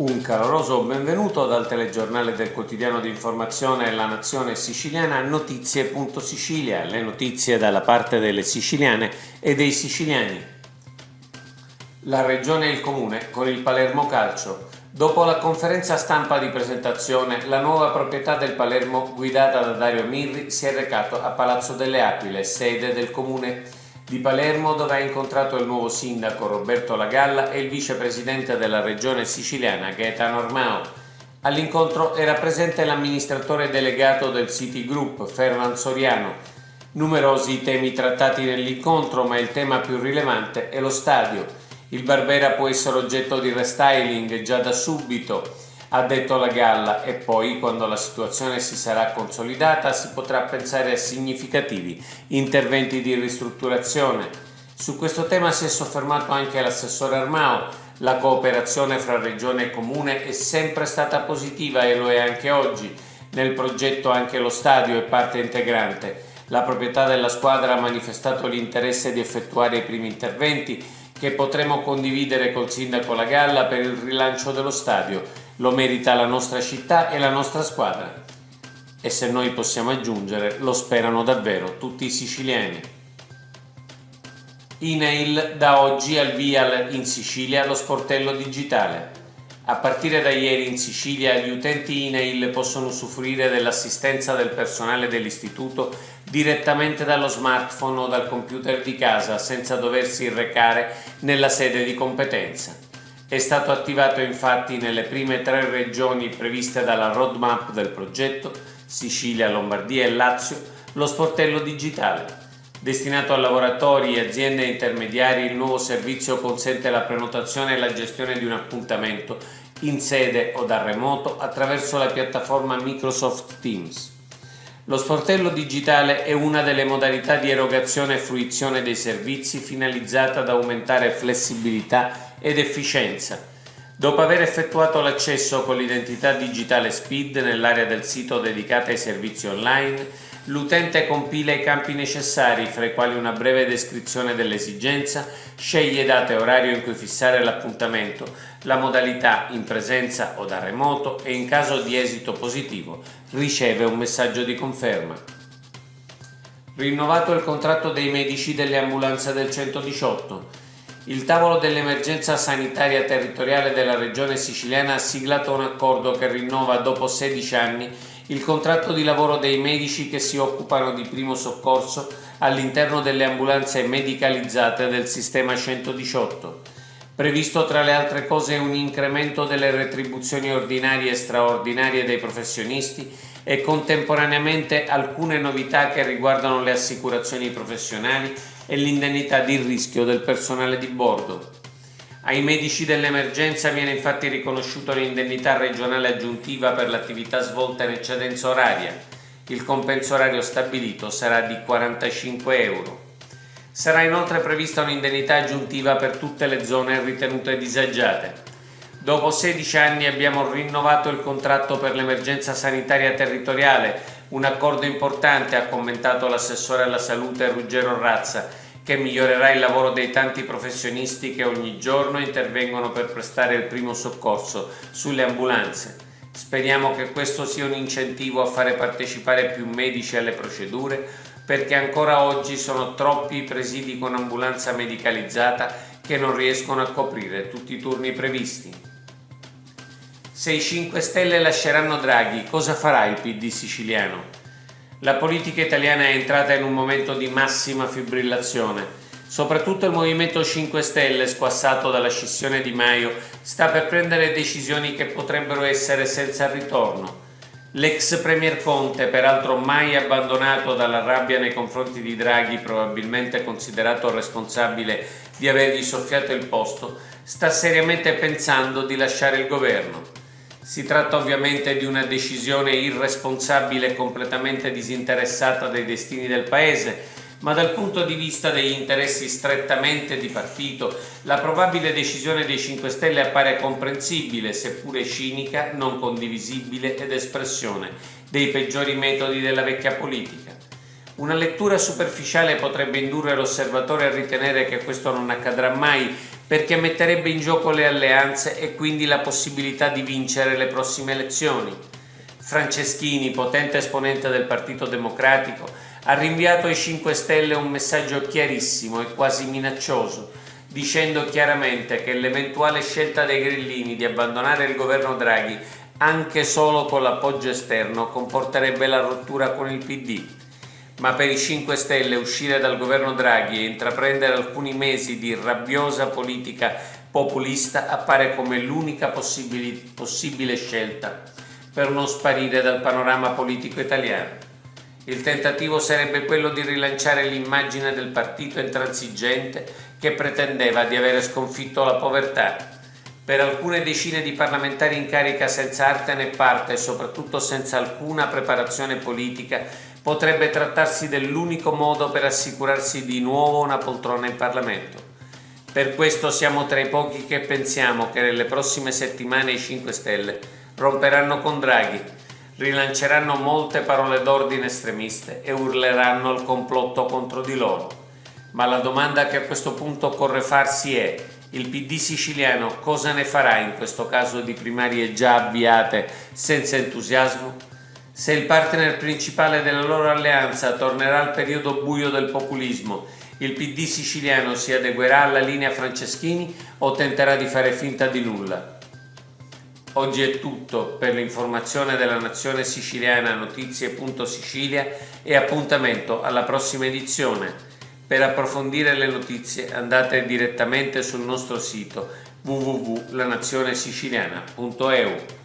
Un caloroso benvenuto dal telegiornale del quotidiano di informazione La Nazione Siciliana, Notizie.Sicilia, le notizie dalla parte delle siciliane e dei siciliani. La Regione e il Comune con il Palermo Calcio. Dopo la conferenza stampa di presentazione, la nuova proprietà del Palermo, guidata da Dario Mirri, si è recato a Palazzo delle Aquile, sede del Comune di Palermo, dove ha incontrato il nuovo sindaco Roberto Lagalla e il vicepresidente della regione siciliana Gaetano Armao. All'incontro era presente l'amministratore delegato del City Group, Ferran Soriano. Numerosi i temi trattati nell'incontro, ma il tema più rilevante è lo stadio. Il Barbera può essere oggetto di restyling già da subito, ha detto Lagalla, e poi, quando la situazione si sarà consolidata, si potrà pensare a significativi interventi di ristrutturazione. Su questo tema si è soffermato anche l'assessore Armao. La cooperazione fra Regione e Comune è sempre stata positiva e lo è anche oggi. Nel progetto anche lo stadio è parte integrante. La proprietà della squadra ha manifestato l'interesse di effettuare i primi interventi che potremo condividere col sindaco Lagalla per il rilancio dello stadio. Lo merita la nostra città e la nostra squadra. E se noi possiamo aggiungere, lo sperano davvero tutti i siciliani. INAIL da oggi al via in Sicilia lo sportello digitale. A partire da ieri in Sicilia gli utenti INAIL possono usufruire dell'assistenza del personale dell'istituto direttamente dallo smartphone o dal computer di casa, senza doversi recare nella sede di competenza. È stato attivato infatti nelle prime 3 regioni previste dalla roadmap del progetto, Sicilia, Lombardia e Lazio, lo sportello digitale. Destinato a lavoratori e aziende intermediari, il nuovo servizio consente la prenotazione e la gestione di un appuntamento in sede o da remoto attraverso la piattaforma Microsoft Teams. Lo sportello digitale è una delle modalità di erogazione e fruizione dei servizi finalizzata ad aumentare flessibilità ed efficienza. Dopo aver effettuato l'accesso con l'identità digitale SPID nell'area del sito dedicata ai servizi online, l'utente compila i campi necessari, fra i quali una breve descrizione dell'esigenza, sceglie data e orario in cui fissare l'appuntamento, la modalità in presenza o da remoto e in caso di esito positivo riceve un messaggio di conferma. Rinnovato il contratto dei medici delle ambulanze del 118. Il tavolo dell'emergenza sanitaria territoriale della regione siciliana ha siglato un accordo che rinnova dopo 16 anni il contratto di lavoro dei medici che si occupano di primo soccorso all'interno delle ambulanze medicalizzate del sistema 118. Previsto tra le altre cose un incremento delle retribuzioni ordinarie e straordinarie dei professionisti e contemporaneamente alcune novità che riguardano le assicurazioni professionali e l'indennità di rischio del personale di bordo. Ai medici dell'emergenza viene infatti riconosciuta l'indennità regionale aggiuntiva per l'attività svolta in eccedenza oraria. Il compenso orario stabilito sarà di 45 euro. Sarà inoltre prevista un'indennità aggiuntiva per tutte le zone ritenute disagiate. Dopo 16 anni abbiamo rinnovato il contratto per l'emergenza sanitaria territoriale, un accordo importante, ha commentato l'assessore alla salute Ruggero Razza, che migliorerà il lavoro dei tanti professionisti che ogni giorno intervengono per prestare il primo soccorso sulle ambulanze. Speriamo che questo sia un incentivo a fare partecipare più medici alle procedure, perché ancora oggi sono troppi i presidi con ambulanza medicalizzata che non riescono a coprire tutti i turni previsti. Se i 5 Stelle lasceranno Draghi, cosa farà il PD siciliano? La politica italiana è entrata in un momento di massima fibrillazione. Soprattutto il Movimento 5 Stelle, squassato dalla scissione Di Maio, sta per prendere decisioni che potrebbero essere senza ritorno. L'ex premier Conte, peraltro mai abbandonato dalla rabbia nei confronti di Draghi, probabilmente considerato responsabile di avergli soffiato il posto, sta seriamente pensando di lasciare il governo. Si tratta ovviamente di una decisione irresponsabile e completamente disinteressata dei destini del Paese, ma dal punto di vista degli interessi strettamente di partito, la probabile decisione dei 5 Stelle appare comprensibile, seppure cinica, non condivisibile ed espressione dei peggiori metodi della vecchia politica. Una lettura superficiale potrebbe indurre l'osservatore a ritenere che questo non accadrà mai, perché metterebbe in gioco le alleanze e quindi la possibilità di vincere le prossime elezioni. Franceschini, potente esponente del Partito Democratico, ha rinviato ai 5 Stelle un messaggio chiarissimo e quasi minaccioso, dicendo chiaramente che l'eventuale scelta dei grillini di abbandonare il governo Draghi anche solo con l'appoggio esterno comporterebbe la rottura con il PD. Ma per i 5 Stelle uscire dal governo Draghi e intraprendere alcuni mesi di rabbiosa politica populista appare come l'unica possibile scelta per non sparire dal panorama politico italiano. Il tentativo sarebbe quello di rilanciare l'immagine del partito intransigente che pretendeva di avere sconfitto la povertà. Per alcune decine di parlamentari in carica senza arte né parte e soprattutto senza alcuna preparazione politica, potrebbe trattarsi dell'unico modo per assicurarsi di nuovo una poltrona in Parlamento. Per questo siamo tra i pochi che pensiamo che nelle prossime settimane i 5 Stelle romperanno con Draghi, rilanceranno molte parole d'ordine estremiste e urleranno al complotto contro di loro. Ma la domanda che a questo punto occorre farsi è: il PD siciliano cosa ne farà in questo caso di primarie già avviate senza entusiasmo? Se il partner principale della loro alleanza tornerà al periodo buio del populismo, il PD siciliano si adeguerà alla linea Franceschini o tenterà di fare finta di nulla? Oggi è tutto. Per l'informazione della Nazione Siciliana, notizie.sicilia e appuntamento alla prossima edizione. Per approfondire le notizie andate direttamente sul nostro sito www.lanazionesiciliana.eu.